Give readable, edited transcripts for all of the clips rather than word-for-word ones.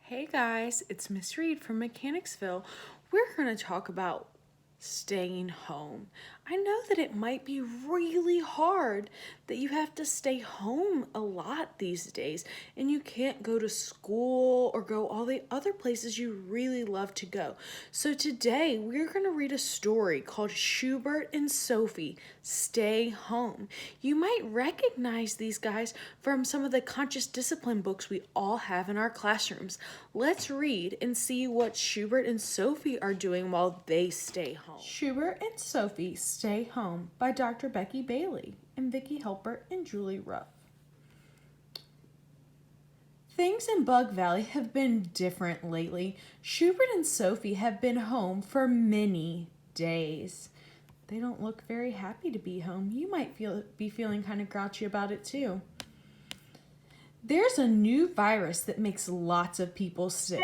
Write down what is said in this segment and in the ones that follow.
Hey guys, it's Miss Reed from Mechanicsville. We're going to talk about staying home. I know that it might be really hard that you have to stay home a lot these days and you can't go to school or go all the other places you really love to go. So today we're going to read a story called Shubert and Sophie Stay Home. You might recognize these guys from some of the conscious discipline books we all have in our classrooms. Let's read and see what Shubert and Sophie are doing while they stay home. Shubert and Sophie Stay Home by Dr. Becky Bailey and Vicki Helper and Julie Ruff. Things in Bug Valley have been different lately. Shubert and Sophie have been home for many days. They don't look very happy to be home. You might be feeling kind of grouchy about it too. There's a new virus that makes lots of people sick.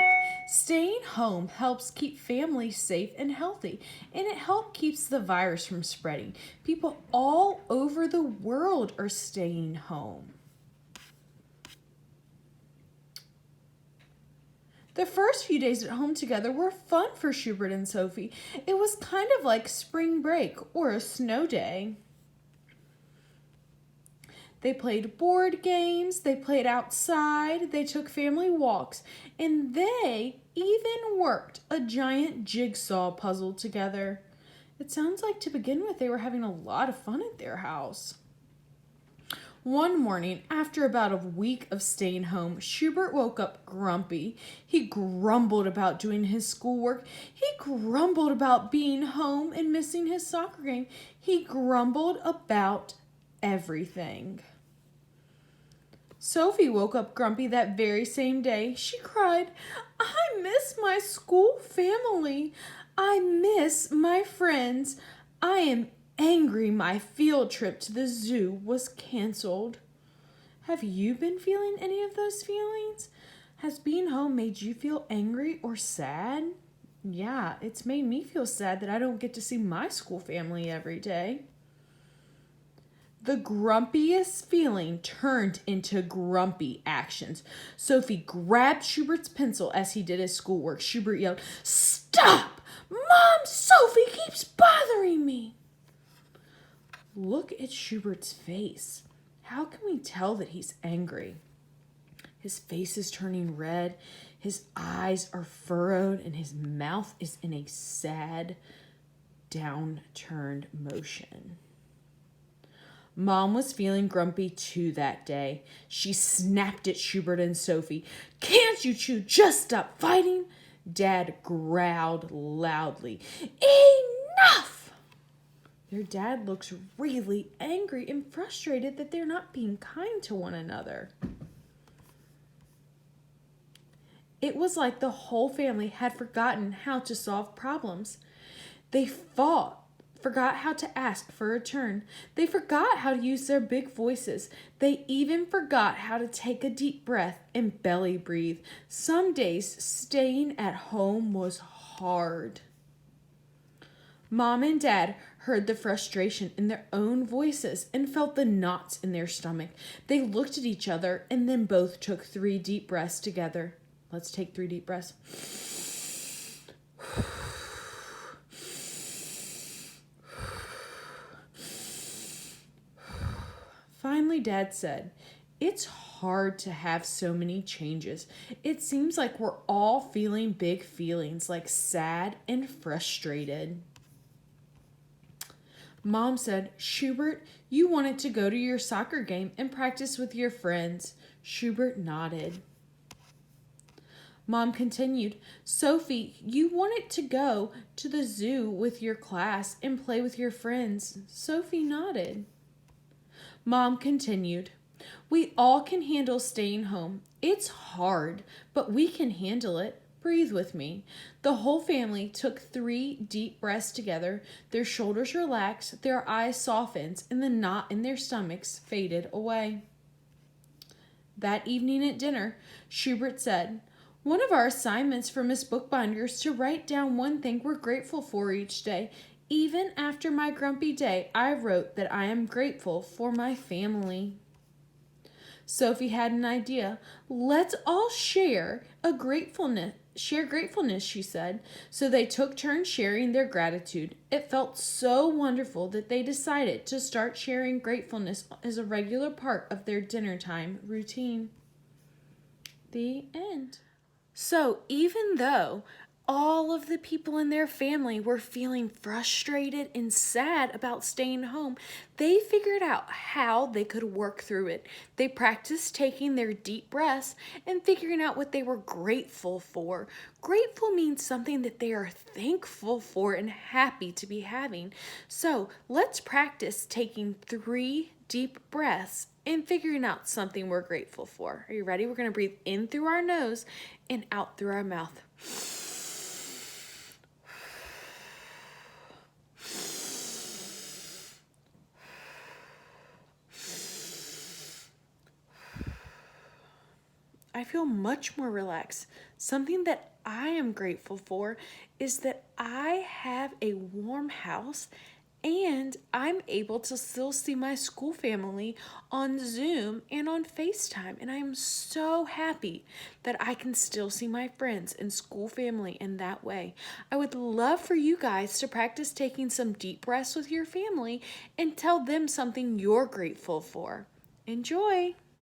Staying home helps keep families safe and healthy, and it helps keeps the virus from spreading. People all over the world are staying home. The first few days at home together were fun for Shubert and Sophie. It was kind of like spring break or a snow day. They played board games, they played outside, they took family walks, and they even worked a giant jigsaw puzzle together. It sounds like to begin with they were having a lot of fun at their house. One morning, after about a week of staying home, Shubert woke up grumpy. He grumbled about doing his schoolwork. He grumbled about being home and missing his soccer game. He grumbled about everything. Sophie woke up grumpy that very same day. She cried, "I miss my school family. I miss my friends. I am angry my field trip to the zoo was canceled." Have you been feeling any of those feelings? Has being home made you feel angry or sad? Yeah, it's made me feel sad that I don't get to see my school family every day. The grumpiest feeling turned into grumpy actions. Sophie grabbed Schubert's pencil as he did his schoolwork. Shubert yelled, "Stop! Mom, Sophie keeps bothering me!" Look at Schubert's face. How can we tell that he's angry? His face is turning red, his eyes are furrowed, and his mouth is in a sad, downturned motion. Mom was feeling grumpy too that day. She snapped at Shubert and Sophie. "Can't you two just stop fighting?" Dad growled loudly. "Enough!" Their dad looks really angry and frustrated that they're not being kind to one another. It was like the whole family had forgotten how to solve problems. They forgot how to ask for a turn. They forgot how to use their big voices. They even forgot how to take a deep breath and belly breathe. Some days staying at home was hard. Mom and Dad heard the frustration in their own voices and felt the knots in their stomach. They looked at each other and then both took 3 deep breaths together. Let's take 3 deep breaths. Finally, Dad said, "It's hard to have so many changes. It seems like we're all feeling big feelings, like sad and frustrated." Mom said, "Shubert, you wanted to go to your soccer game and practice with your friends." Shubert nodded. Mom continued, "Sophie, you wanted to go to the zoo with your class and play with your friends." Sophie nodded. Mom continued, "We all can handle staying home. It's hard, but we can handle it. Breathe with me." The whole family took 3 deep breaths together. Their shoulders relaxed, their eyes softened, and the knot in their stomachs faded away. That evening at dinner, Shubert said, "One of our assignments for Miss Bookbinder is to write down one thing we're grateful for each day. Even after my grumpy day, I wrote that I am grateful for my family." Sophie had an idea. Let's all share gratefulness, she said. So they took turns sharing their gratitude. It felt so wonderful that they decided to start sharing gratefulness as a regular part of their dinner time routine. The end. So even though all of the people in their family were feeling frustrated and sad about staying home, they figured out how they could work through it. They practiced taking their deep breaths and figuring out what they were grateful for. Grateful means something that they are thankful for and happy to be having. So let's practice taking 3 deep breaths and figuring out something we're grateful for. Are you ready? We're going to breathe in through our nose and out through our mouth. I feel much more relaxed. Something that I am grateful for is that I have a warm house and I'm able to still see my school family on Zoom and on FaceTime. And I am so happy that I can still see my friends and school family in that way. I would love for you guys to practice taking some deep breaths with your family and tell them something you're grateful for. Enjoy!